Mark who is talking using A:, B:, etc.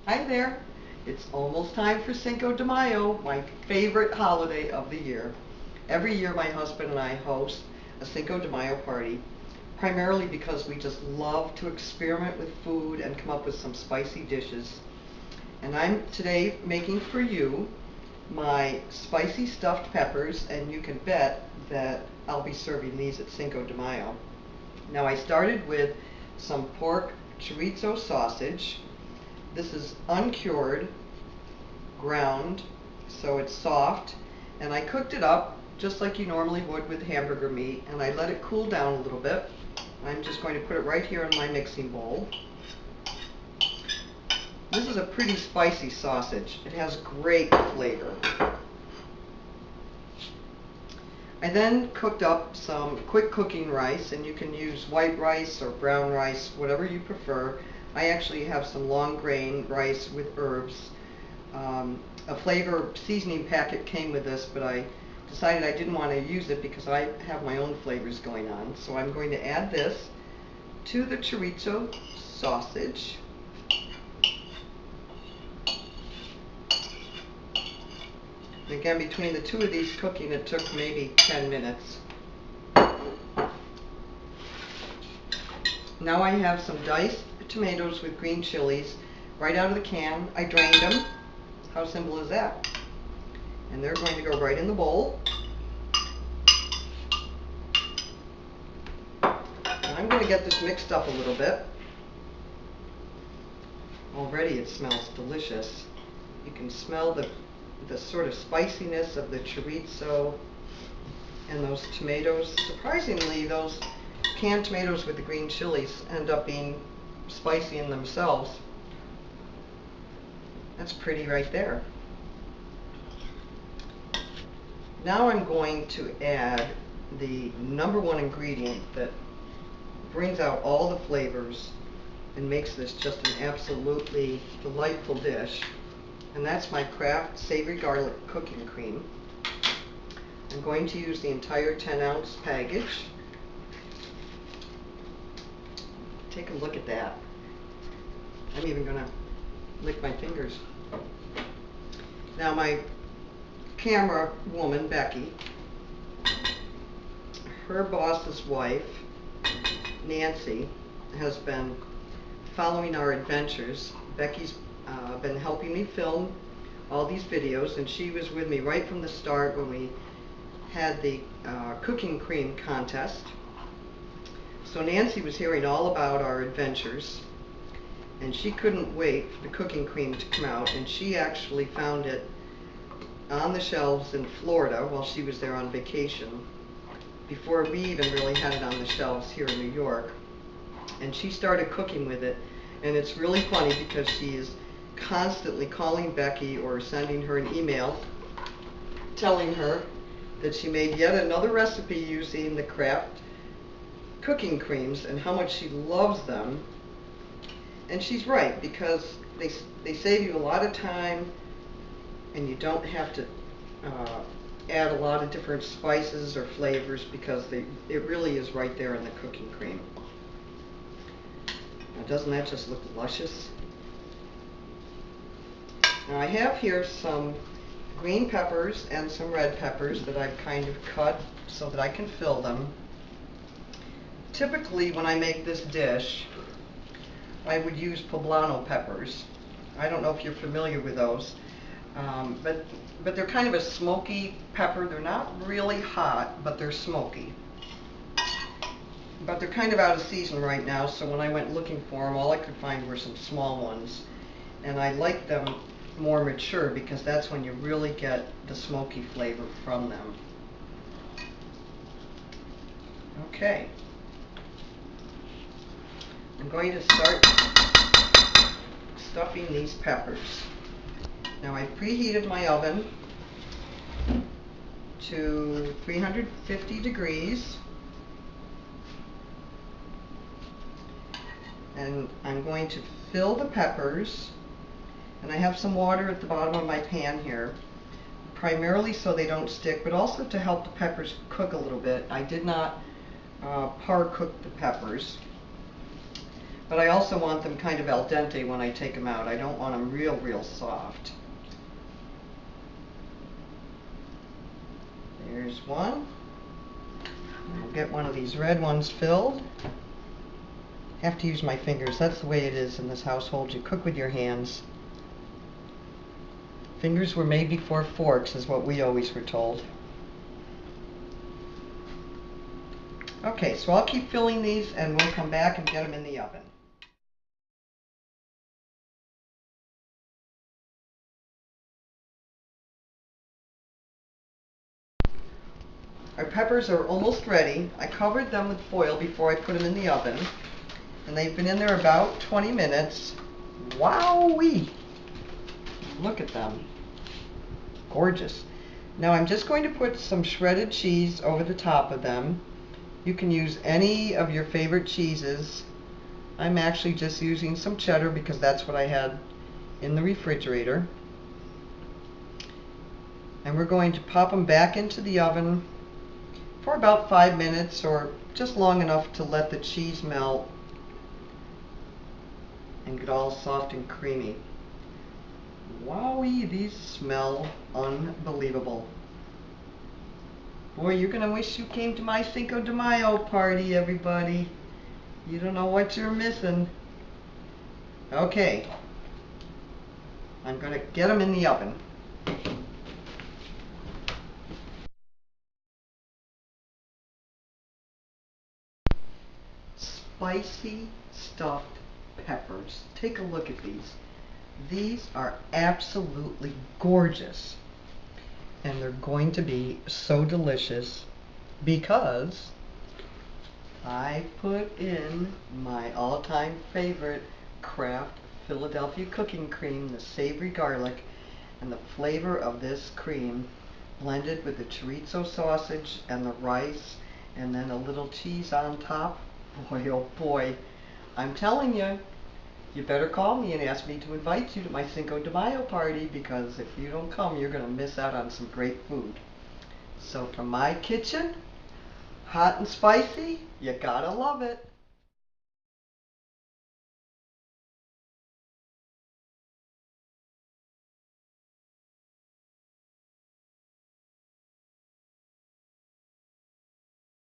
A: Hi there. It's almost time for Cinco de Mayo, my favorite holiday of the year. Every year my husband and I host a Cinco de Mayo party, primarily because we just love to experiment with food and come up with some spicy dishes. And I'm today making for you my spicy stuffed peppers, and you can bet that I'll be serving these at Cinco de Mayo. Now I started with some pork chorizo sausage. This is uncured, ground, so it's soft, and I cooked it up just like you normally would with hamburger meat, and I let it cool down a little bit. I'm just going to put it right here in my mixing bowl. This is a pretty spicy sausage. It has great flavor. I then cooked up some quick cooking rice, and you can use white rice or brown rice, whatever you prefer. I actually have some long grain rice with herbs. A flavor seasoning packet came with this, but I decided I didn't want to use it because I have my own flavors going on. So I'm going to add this to the chorizo sausage. Again, between the two of these cooking, it took maybe 10 minutes. Now I have some diced tomatoes with green chilies right out of the can. I drained them. How simple is that? And they're going to go right in the bowl. And I'm going to get this mixed up a little bit. Already it smells delicious. You can smell the sort of spiciness of the chorizo and those tomatoes. Surprisingly, those canned tomatoes with the green chilies end up being spicy in themselves. That's pretty right there. Now I'm going to add the #1 ingredient that brings out all the flavors and makes this just an absolutely delightful dish. And that's my Kraft Savory Garlic Cooking Cream. I'm going to use the entire 10-ounce package. Take a look at that. I'm even going to lick my fingers. Now my camera woman, Becky, her boss's wife, Nancy, has been following our adventures. Becky's been helping me film all these videos, and she was with me right from the start when we had the cooking cream contest. So Nancy was hearing all about our adventures, and she couldn't wait for the cooking cream to come out, and she actually found it on the shelves in Florida while she was there on vacation, before we even really had it on the shelves here in New York. And she started cooking with it, and it's really funny because she is constantly calling Becky or sending her an email telling her that she made yet another recipe using the Kraft cooking creams and how much she loves them. And she's right, because they save you a lot of time, and you don't have to add a lot of different spices or flavors, because it really is right there in the cooking cream. Now, doesn't that just look luscious? Now I have here some green peppers and some red peppers that I've kind of cut so that I can fill them. Typically when I make this dish, I would use poblano peppers. I don't know if you're familiar with those, but they're kind of a smoky pepper. They're not really hot, but they're smoky. But they're kind of out of season right now, so when I went looking for them, all I could find were some small ones. And I like them more mature because that's when you really get the smoky flavor from them. Okay. I'm going to start stuffing these peppers. Now I preheated my oven to 350 degrees. And I'm going to fill the peppers, and I have some water at the bottom of my pan here, primarily so they don't stick, but also to help the peppers cook a little bit. I did not par cook the peppers. But I also want them kind of al dente when I take them out. I don't want them real soft. There's one. I'll get one of these red ones filled. Have to use my fingers. That's the way it is in this household. You cook with your hands. Fingers were made before forks is what we always were told. Okay, so I'll keep filling these and we'll come back and get them in the oven. Our peppers are almost ready. I covered them with foil before I put them in the oven. And they've been in there about 20 minutes. Wowee! Look at them. Gorgeous. Now I'm just going to put some shredded cheese over the top of them. You can use any of your favorite cheeses. I'm actually just using some cheddar because that's what I had in the refrigerator. And we're going to pop them back into the oven for about 5 minutes, or just long enough to let the cheese melt and get all soft and creamy. Wowee, these smell unbelievable. Boy, you're gonna wish you came to my Cinco de Mayo party, everybody. You don't know what you're missing. Okay, I'm gonna get them in the oven. Spicy stuffed peppers. Take a look at these. These are absolutely gorgeous. And they're going to be so delicious because I put in my all-time favorite Kraft Philadelphia cooking cream, the savory garlic, and the flavor of this cream blended with the chorizo sausage and the rice and then a little cheese on top. Boy, oh boy, I'm telling you, you better call me and ask me to invite you to my Cinco de Mayo party, because if you don't come, you're going to miss out on some great food. So from my kitchen, hot and spicy, you gotta love it.